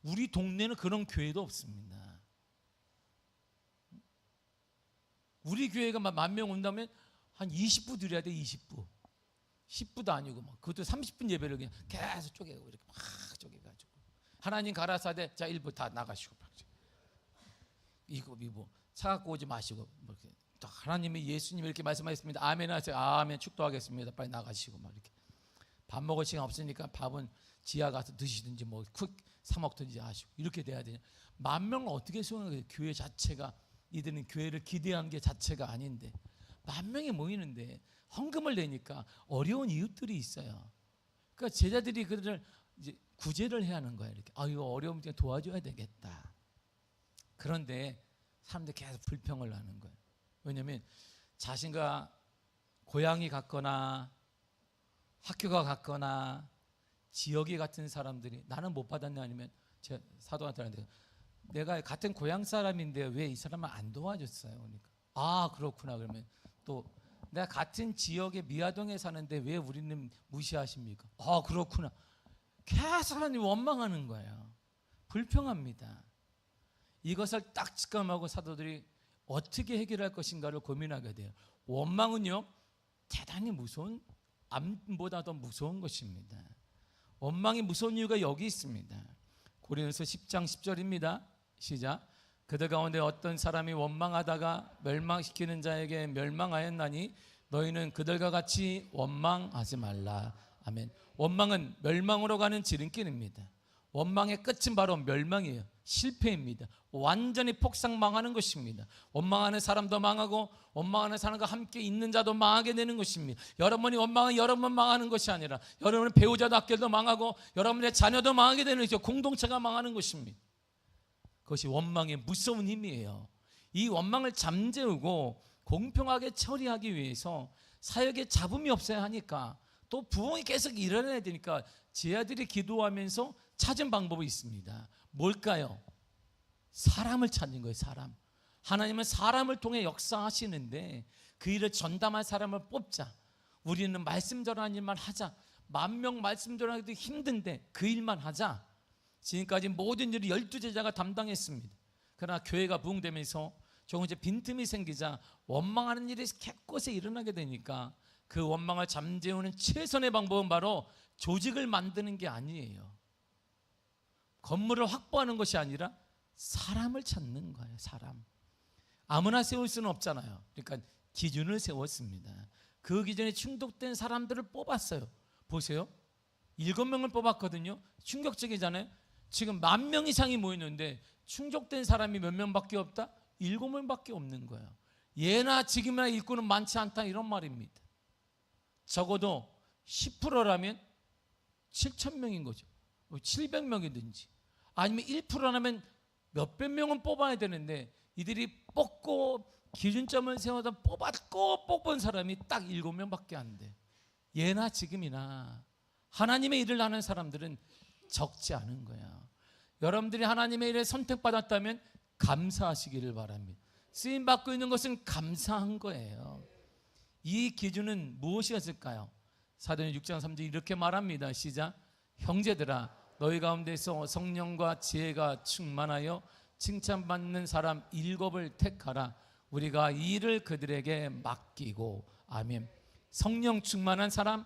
우리 동네는 그런 교회도 없습니다. 우리 교회가 10,000명 온다면 한 20부 드려야 돼. 20부 10부도 아니고 막 그것도 30분 예배를 그냥 계속 쪼개고 이렇게 막 쪼개가지고 하나님 가라사대 자 1부 다 나가시고 이거 차 갖고 오지 마시고 이렇게 또 하나님이 예수님이 이렇게 말씀하셨습니다. 아멘 하세요. 아멘 축도하겠습니다. 빨리 나가시고 막 이렇게 밥 먹을 시간 없으니까 밥은 지하 가서 드시든지 뭐 쿡 사 먹든지 하시고 이렇게 돼야 되냐. 10,000명을 어떻게 수용하겠어요? 교회 자체가 이들은 교회를 기대한 게 자체가 아닌데 10,000명이 모이는데 헌금을 내니까 어려운 이웃들이 있어요. 그러니까 제자들이 그들을 이제 구제를 해야 하는 거예요. 이렇게 이거 어려움 때문에 도와줘야 되겠다. 그런데 사람들이 계속 불평을 하는 거예요. 왜냐하면 자신과 고향이 같거나 학교가 같거나 지역이 같은 사람들이 나는 못 받았냐 아니면 제 사도한테 내가 같은 고향 사람인데 왜 이 사람을 안 도와줬어요? 그러니까 그렇구나. 그러면 또 내가 같은 지역의 미아동에 사는데 왜 우리는 무시하십니까? 그렇구나. 계속 하나님 원망하는 거예요. 불평합니다. 이것을 딱 직감하고 사도들이 어떻게 해결할 것인가를 고민하게 돼요. 원망은요 대단히 무서운 암보다 더 무서운 것입니다. 원망이 무서운 이유가 여기 있습니다. 고린도서 10장 10절입니다. 시작. 그들 가운데 어떤 사람이 원망하다가 멸망시키는 자에게 멸망하였나니 너희는 그들과 같이 원망하지 말라. 아멘. 원망은 멸망으로 가는 지름길입니다. 원망의 끝은 바로 멸망이에요. 실패입니다. 완전히 폭삭 망하는 것입니다. 원망하는 사람도 망하고 원망하는 사람과 함께 있는 자도 망하게 되는 것입니다. 여러분이 원망은 여러분 망하는 것이 아니라 여러분의 배우자도 학교도 망하고 여러분의 자녀도 망하게 되는 것이죠. 공동체가 망하는 것입니다. 그것이 원망의 무서운 힘이에요. 이 원망을 잠재우고 공평하게 처리하기 위해서 사역에 잡음이 없어야 하니까 또 부흥이 계속 일어나야 되니까 제자들이 기도하면서 찾은 방법이 있습니다. 뭘까요? 사람을 찾는 거예요. 사람. 하나님은 사람을 통해 역사하시는데 그 일을 전담할 사람을 뽑자. 우리는 말씀 전하는 일만 하자. 10,000명 말씀 전하기도 힘든데 그 일만 하자. 지금까지 모든 일을 12제자가 담당했습니다. 그러나 교회가 부흥되면서 조금 이제 빈틈이 생기자 원망하는 일이 곳곳에 일어나게 되니까 그 원망을 잠재우는 최선의 방법은 바로 조직을 만드는 게 아니에요. 건물을 확보하는 것이 아니라 사람을 찾는 거예요. 사람. 아무나 세울 수는 없잖아요. 그러니까 기준을 세웠습니다. 그 기준에 충족된 사람들을 뽑았어요. 보세요. 7명을 뽑았거든요. 충격적이잖아요. 지금 10,000명 이상이 모였는데 충족된 사람이 몇 명밖에 없다? 7명밖에 없는 거예요. 예나 지금이나 일꾼은 많지 않다 이런 말입니다. 적어도 10%라면 7,000명인 거죠. 700명이든지 아니면 1%라면 몇백 명은 뽑아야 되는데 이들이 뽑고 기준점을 세워서 뽑았고 뽑은 사람이 딱 7명밖에 안 돼. 예나 지금이나 하나님의 일을 하는 사람들은 적지 않은 거야. 여러분들이 하나님의 일에 선택받았다면 감사하시기를 바랍니다. 쓰임받고 있는 것은 감사한 거예요. 이 기준은 무엇이었을까요? 사도행전 6장 3절 이렇게 말합니다. 시작. 형제들아 너희 가운데서 성령과 지혜가 충만하여 칭찬받는 사람 7을 택하라. 우리가 이 일을 그들에게 맡기고. 아멘. 성령 충만한 사람,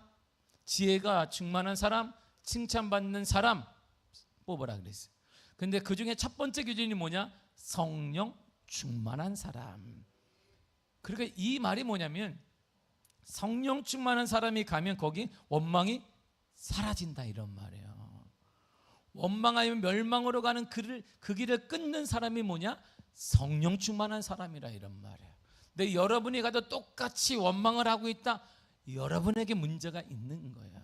지혜가 충만한 사람, 칭찬받는 사람 뽑으라 그랬어요. 근데 그 중에 첫 번째 기준이 뭐냐? 성령 충만한 사람. 그러니까 이 말이 뭐냐면 성령 충만한 사람이 가면 거기 원망이 사라진다 이런 말이에요. 원망하면 멸망으로 가는 그 길을 끊는 사람이 뭐냐? 성령 충만한 사람이라 이런 말이에요. 근데 여러분이 가도 똑같이 원망을 하고 있다, 여러분에게 문제가 있는 거예요.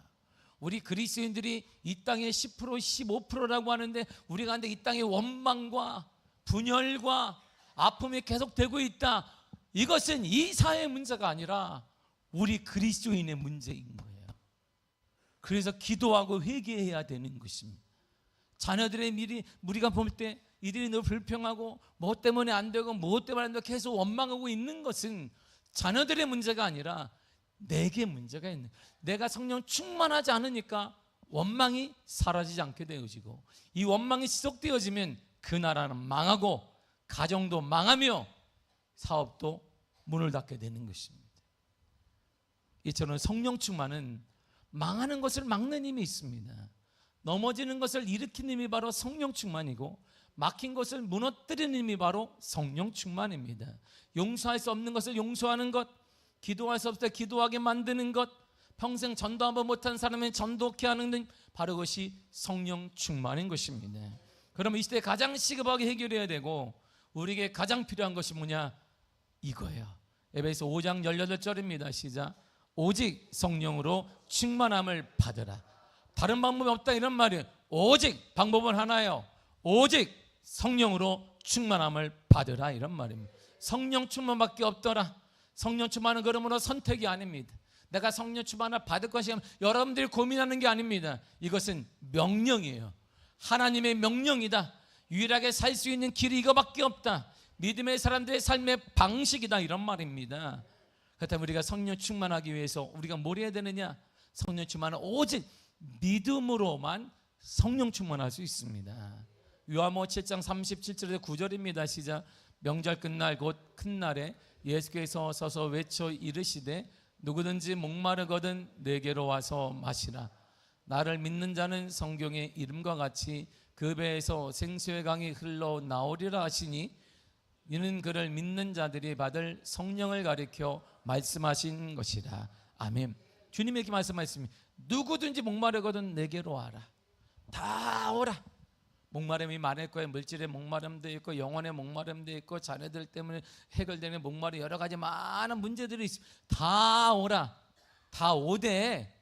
우리 그리스도인들이 이 땅의 10% 15%라고 하는데 우리가 근데 이 땅에 원망과 분열과 아픔이 계속되고 있다. 이것은 이 사회의 문제가 아니라 우리 그리스도인의 문제인 거예요. 그래서 기도하고 회개해야 되는 것입니다. 자녀들의 미리 우리가 볼 때 이들이 너무 불평하고 뭐 때문에 안 되고 뭐 때문에 안 되고 계속 원망하고 있는 것은 자녀들의 문제가 아니라 내게 문제가 있는, 내가 성령 충만하지 않으니까 원망이 사라지지 않게 되어지고, 이 원망이 지속되어지면 그 나라는 망하고 가정도 망하며 사업도 문을 닫게 되는 것입니다. 이처럼 성령 충만은 망하는 것을 막는 힘이 있습니다. 넘어지는 것을 일으키는 힘이 바로 성령 충만이고, 막힌 것을 무너뜨리는 힘이 바로 성령 충만입니다. 용서할 수 없는 것을 용서하는 것, 기도할 수 없을 때 기도하게 만드는 것, 평생 전도 한번 못한 사람은 전도케 하는 것, 바로 그것이 성령 충만인 것입니다. 그러면 이 시대에 가장 시급하게 해결해야 되고 우리에게 가장 필요한 것이 뭐냐? 이거예요. 에베소 5장 18절입니다. 시작. 오직 성령으로 충만함을 받으라. 다른 방법이 없다 이런 말이에요. 오직 방법은 하나예요. 오직 성령으로 충만함을 받으라 이런 말입니다. 성령 충만밖에 없더라. 성령 충만은 그러므로 선택이 아닙니다. 내가 성령 충만을 받을 것이면 여러분들이 고민하는 게 아닙니다. 이것은 명령이에요. 하나님의 명령이다. 유일하게 살 수 있는 길이 이거밖에 없다. 믿음의 사람들의 삶의 방식이다 이런 말입니다. 그렇다면 우리가 성령 충만하기 위해서 우리가 뭘 해야 되느냐? 성령 충만은 오직 믿음으로만 성령 충만할 수 있습니다. 요한복음 7장 37절에서 9절입니다. 시작. 명절 끝날 곧 큰 날에 예수께서 서서 외쳐 이르시되 누구든지 목마르거든 내게로 와서 마시라. 나를 믿는 자는 성경의 이름과 같이 그 배에서 생수의 강이 흘러나오리라 하시니 이는 그를 믿는 자들이 받을 성령을 가리켜 말씀하신 것이라. 아멘. 주님이 이렇게 말씀하셨습니다. 누구든지 목마르거든 내게로 와라. 다 오라. 목마름이 많을 거예요. 물질의 목마름도 있고 영혼의 목마름도 있고 자녀들 때문에 해결되는 목마름, 여러 가지 많은 문제들이 있어. 다 오라. 다 오되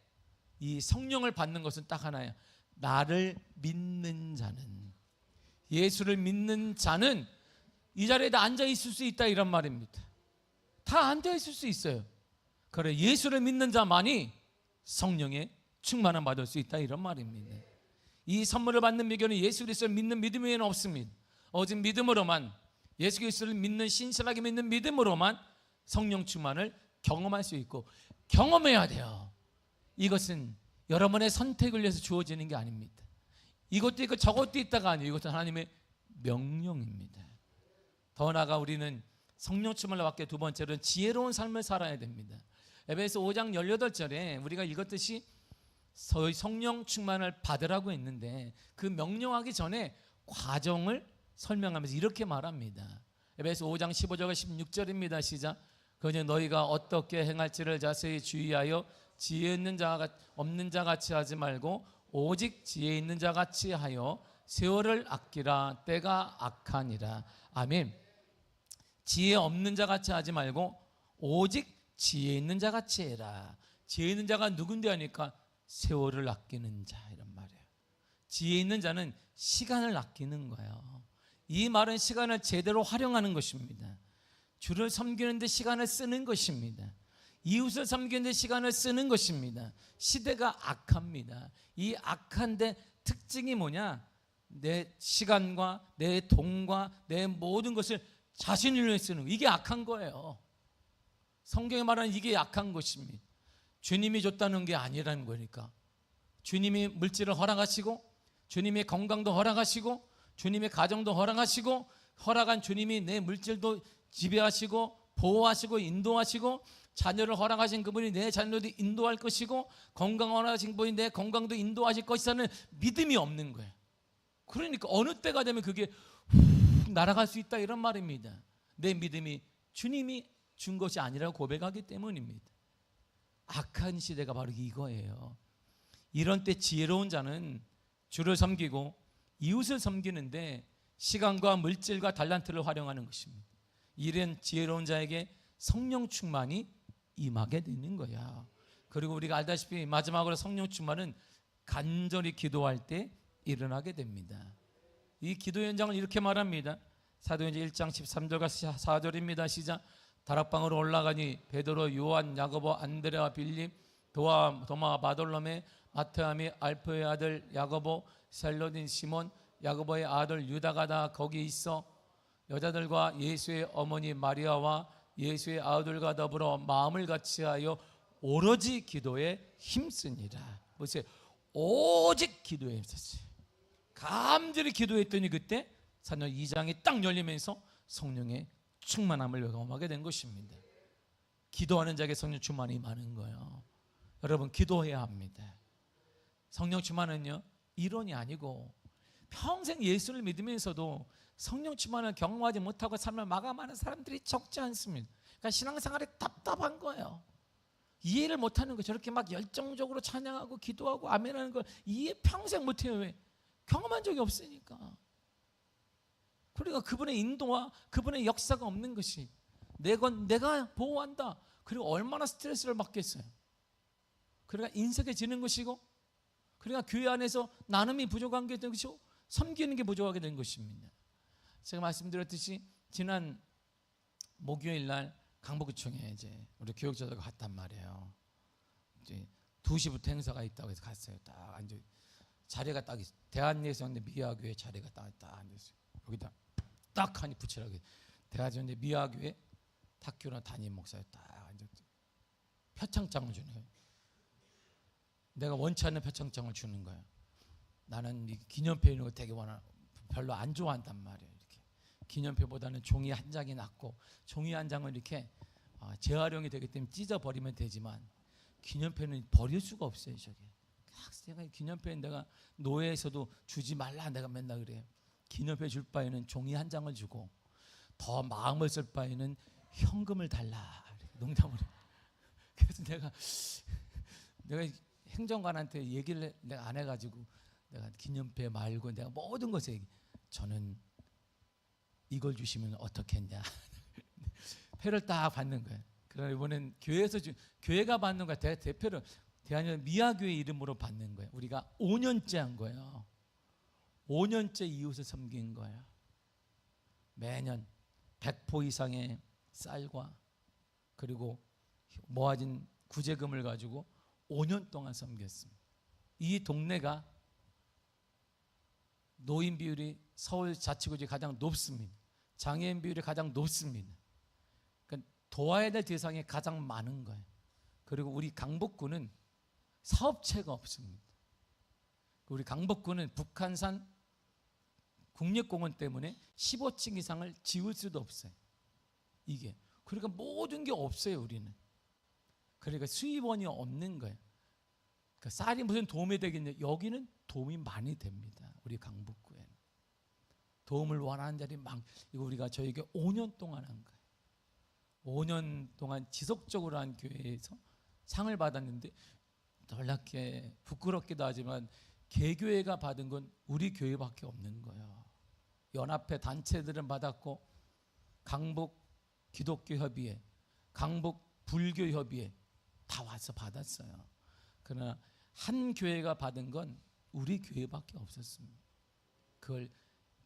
이 성령을 받는 것은 딱 하나예요. 나를 믿는 자는, 예수를 믿는 자는 이 자리에 다 앉아 있을 수 있다 이런 말입니다. 다 앉아 있을 수 있어요. 그래, 예수를 믿는 자만이 성령의 충만함 받을 수 있다 이런 말입니다. 이 선물을 받는 비결은 예수 그리스도를 믿는 믿음 외에는 없습니다. 오직 믿음으로만, 예수 그리스도를 믿는, 신실하게 믿는 믿음으로만 성령 충만을 경험할 수 있고, 경험해야 돼요. 이것은 여러분의 선택을 위해서 주어지는 게 아닙니다. 이것도 있고 저것도 있다가 아니에요. 이것은 하나님의 명령입니다. 더 나아가 우리는 성령 충만을 받게 두 번째로는 지혜로운 삶을 살아야 됩니다. 에베소 5장 18절에 우리가 읽었듯이 성령 충만을 받으라고 했는데 그 명령하기 전에 과정을 설명하면서 이렇게 말합니다. 에베소 5장 15절과 16절입니다. 시작. 그러니 너희가 어떻게 행할지를 자세히 주의하여 지혜 있는 자가 없는 자 같이 하지 말고 오직 지혜 있는 자 같이 하여 세월을 아끼라. 때가 악하니라. 아멘. 지혜 없는 자 같이 하지 말고 오직 지혜 있는 자 같이 해라. 지혜 있는 자가 누군데 하니까 세월을 아끼는 자 이런 말이에요. 지혜 있는 자는 시간을 아끼는 거예요. 이 말은 시간을 제대로 활용하는 것입니다. 주를 섬기는 데 시간을 쓰는 것입니다. 이웃을 섬기는 데 시간을 쓰는 것입니다. 시대가 악합니다. 이 악한데 특징이 뭐냐? 내 시간과 내 돈과 내 모든 것을 자신을 위해 쓰는 거. 이게 악한 거예요. 성경에 말하는 이게 악한 것입니다. 주님이 줬다는 게 아니라는 거니까. 주님이 물질을 허락하시고, 주님이 건강도 허락하시고, 주님의 가정도 허락하시고, 허락한 주님이 내 물질도 지배하시고 보호하시고 인도하시고, 자녀를 허락하신 그분이 내 자녀도 인도할 것이고, 건강 허락하신 분이 내 건강도 인도하실 것이라는 믿음이 없는 거예요. 그러니까 어느 때가 되면 그게 훅 날아갈 수 있다, 이런 말입니다. 내 믿음이 주님이 준 것이 아니라고 고백하기 때문입니다. 악한 시대가 바로 이거예요. 이런 때 지혜로운 자는 주를 섬기고 이웃을 섬기는데 시간과 물질과 달란트를 활용하는 것입니다. 이런 지혜로운 자에게 성령 충만이 임하게 되는 거야. 그리고 우리가 알다시피 마지막으로 성령 충만은 간절히 기도할 때 일어나게 됩니다. 이 기도 현장을 이렇게 말합니다. 사도행전 1장 13절과 4절입니다. 시작. 다락방으로 올라가니 베드로, 요한, 야고보, 안드레와 빌립, 도마, 바돌로메, 마테아 및 알프의 아들 야고보, 셀로딘 시몬, 야고보의 아들 유다가 다 거기 있어 여자들과 예수의 어머니 마리아와 예수의 아들과 더불어 마음을 같이하여 오로지 기도에 힘쓰니라. 보세요. 오직 기도에 힘썼어요. 간절히 기도했더니 그때 사도행전 2장이 딱 열리면서 성령의 충만함을 경험하게 된 것입니다. 기도하는 자에게 성령 충만이 많은 거예요. 여러분, 기도해야 합니다. 성령 충만은요, 이론이 아니고 평생 예수를 믿으면서도 성령 충만을 경험하지 못하고 삶을 마감하는 사람들이 적지 않습니다. 그러니까 신앙생활이 답답한 거예요. 이해를 못하는 거예요. 저렇게 막 열정적으로 찬양하고 기도하고 아멘하는 걸 이해 평생 못해요. 왜? 경험한 적이 없으니까. 그러니까 그분의 인도와 그분의 역사가 없는 것이, 내가 보호한다. 그리고 얼마나 스트레스를 받겠어요. 그러니까 인색해지는 것이고, 그러니까 교회 안에서 나눔이 부족한 게 된 것이고, 섬기는 게 부족하게 된 것입니다. 제가 말씀드렸듯이 지난 목요일 날 강북구청에 이제 우리 교육자들과 갔단 말이에요. 이제 2시부터 행사가 있다고 해서 갔어요. 딱 앉아 자리가 딱 있어요. 대한예수원대 미아교회 자리가 딱 앉았어요. 여기다 딱 하니 붙이라고. 대한예수원대 미아교회 탁교나 담임 목사에 딱 앉았어요. 표창장을 주는 거예요. 내가 원치 않는 표창장을 주는 거예요. 나는 이 기념표 있는 거 되게 별로 안 좋아한단 말이에요. 이렇게 기념표보다는 종이 한 장이 낫고, 종이 한 장은 이렇게 재활용이 되기 때문에 찢어버리면 되지만 기념표는 버릴 수가 없어요. 저게 내가 기념표는 내가 노예에서도 주지 말라 내가 맨날 그래요. 기념표 줄 바에는 종이 한 장을 주고 더 마음을 쓸 바에는 현금을 달라, 농담을 해요. 그래서 내가 행정관한테 얘기를 내가 안 해가지고, 내가 기념표 말고 내가 모든 것에 저는 이걸 주시면 어떻겠냐. 표를 딱 받는 거예요. 그러나 이번엔 교회가 받는 거야. 대표를 대한민국 미아교회 이름으로 받는 거예요. 우리가 5년째 한 거예요. 5년째 이웃을 섬긴 거예요. 매년 100포 이상의 쌀과 그리고 모아진 구제금을 가지고 5년 동안 섬겼습니다. 이 동네가 노인 비율이 서울 자치구에 가장 높습니다. 장애인 비율이 가장 높습니다. 그러니까 도와야 될 대상이 가장 많은 거예요. 그리고 우리 강북구는 사업체가 없습니다. 우리 강북구는 북한산 국립공원 때문에 15층 이상을 지을 수도 없어요. 이게 그러니까 모든 게 없어요. 우리는. 그러니까 수입원이 없는 거예요. 그러니까 쌀이 무슨 도움이 되겠냐? 여기는 도움이 많이 됩니다. 우리 강북구에는 도움을 원하는 자리 이거 우리가 저에게 5년 동안 한 거예요. 5년 동안 지속적으로 한 교회에서 상을 받았는데, 놀랍게 부끄럽기도 하지만 개교회가 받은 건 우리 교회밖에 없는 거예요. 연합회 단체들은 받았고, 강북 기독교 협의회, 강북 불교 협의회 다 와서 받았어요. 그러나 한 교회가 받은 건 우리 교회밖에 없었습니다. 그걸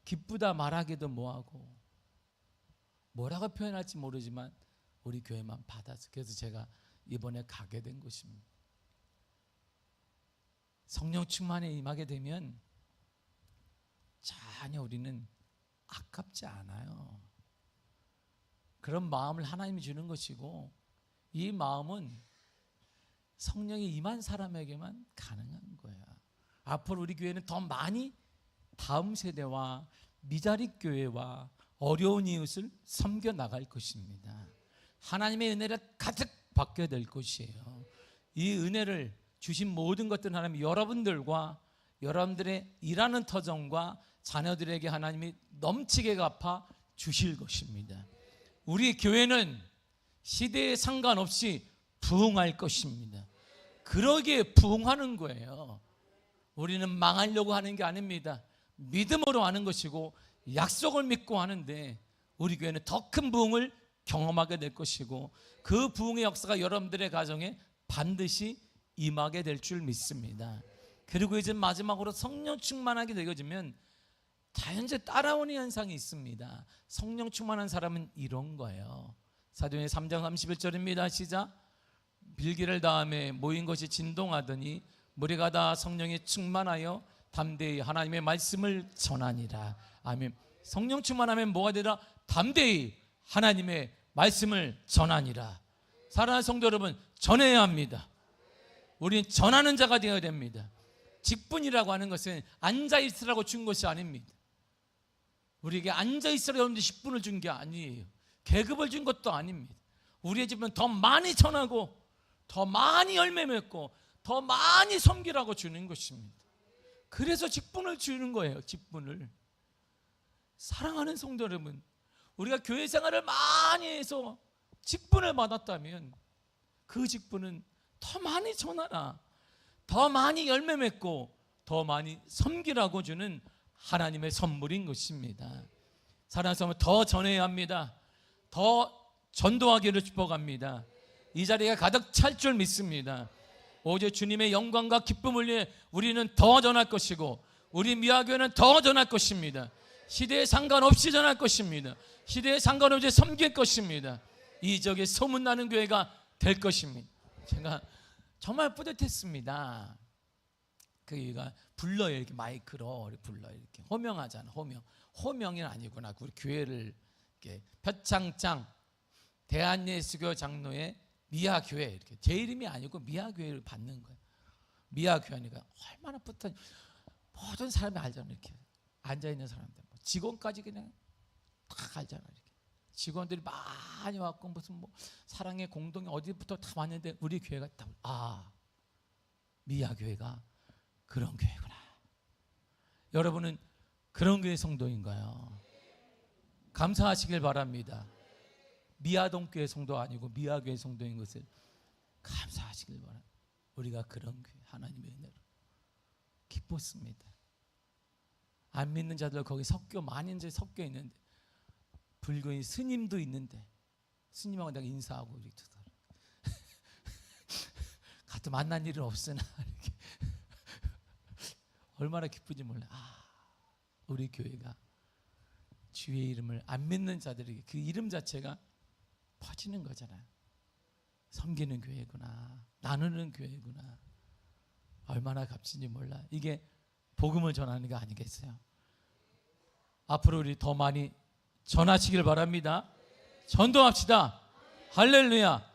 기쁘다 말하기도 뭐하고 뭐라고 표현할지 모르지만 우리 교회만 받았어요. 그래서 제가 이번에 가게 된 것입니다. 성령 충만에 임하게 되면 전혀 우리는 아깝지 않아요. 그런 마음을 하나님이 주는 것이고, 이 마음은 성령이 임한 사람에게만 가능한 거야. 앞으로 우리 교회는 더 많이 다음 세대와 미자립 교회와 어려운 이웃을 섬겨 나갈 것입니다. 하나님의 은혜를 가득 받게 될 것이에요. 이 은혜를 주신 모든 것들은 하나님 여러분들과 여러분들의 일하는 터전과 자녀들에게 하나님이 넘치게 갚아 주실 것입니다. 우리 교회는 시대에 상관없이 부흥할 것입니다. 그러기에 부흥하는 거예요. 우리는 망하려고 하는 게 아닙니다. 믿음으로 하는 것이고 약속을 믿고 하는데 우리 교회는 더 큰 부흥을 경험하게 될 것이고 그 부흥의 역사가 여러분들의 가정에 반드시 임하게 될 줄 믿습니다. 그리고 이제 마지막으로 성령 충만하게 되어지면 자연스레 따라오는 현상이 있습니다. 성령 충만한 사람은 이런 거예요. 사도행전 3장 31절입니다. 시작. 빌기를 다음에 모인 것이 진동하더니 무리가 다 성령에 충만하여 담대히 하나님의 말씀을 전하니라. 아멘. 성령 충만하면 뭐가 되라? 담대히 하나님의 말씀을 전하니라. 사랑하는 성도 여러분, 전해야 합니다. 우리는 전하는 자가 되어야 됩니다. 직분이라고 하는 것은 앉아있으라고 준 것이 아닙니다. 우리에게 앉아있으라고 여러분들 직분을 준 게 아니에요. 계급을 준 것도 아닙니다. 우리의 집은 더 많이 전하고 더 많이 열매 맺고 더 많이 섬기라고 주는 것입니다. 그래서 직분을 주는 거예요. 직분을. 사랑하는 성도 여러분, 우리가 교회 생활을 많이 해서 직분을 받았다면 그 직분은 더 많이 전하라, 더 많이 열매 맺고 더 많이 섬기라고 주는 하나님의 선물인 것입니다. 사랑하는 성도, 더 전해야 합니다. 더 전도하기를 축복합니다. 이 자리가 가득 찰 줄 믿습니다. 오직 주님의 영광과 기쁨을 위해 우리는 더 전할 것이고 우리 미아교회는 더 전할 것입니다. 시대에 상관없이 전할 것입니다. 시대에 상관없이 섬길 것입니다. 이 지역에 소문나는 교회가 될 것입니다. 제가 정말 뿌듯했습니다. 그가 불러요. 이렇게 마이크로 불러요. 이렇게 호명하잖아. 호명이 아니구나. 우리 교회를 이렇게 표창장 대한예수교 장로의 미아교회, 이렇게 제 이름이 아니고 미아교회를 받는 거예요. 미아교회니까 얼마나 뿌듯한, 모든 사람이 알잖아요. 이렇게 앉아있는 사람들, 직원까지 그냥 다 알잖아요. 이렇게 직원들이 많이 왔고 무슨 뭐 사랑의 공동이 어디부터 다 왔는데 우리 교회가 다, 아, 미아교회가 그런 교회구나. 여러분은 그런 교회 성도인가요? 감사하시길 바랍니다. 미아동교회 성도 아니고 미아교회 성도인 것을 감사하시길 바랍니다. 우리가 그런 교회, 하나님의 은혜로 기뻤습니다. 안 믿는 자들 거기 많은 자들이 섞여 있는데 불교인 스님도 있는데 스님하고 내가 인사하고 우리 가도 만난 일은 없으나 이렇게 얼마나 기쁜지 몰라. 아, 우리 교회가 주의 이름을 안 믿는 자들에게 그 이름 자체가 퍼지는 거잖아요. 섬기는 교회구나, 나누는 교회구나. 얼마나 값진지 몰라. 이게 복음을 전하는 게 아니겠어요? 앞으로 우리 더 많이 전하시길 바랍니다. 전도합시다. 할렐루야.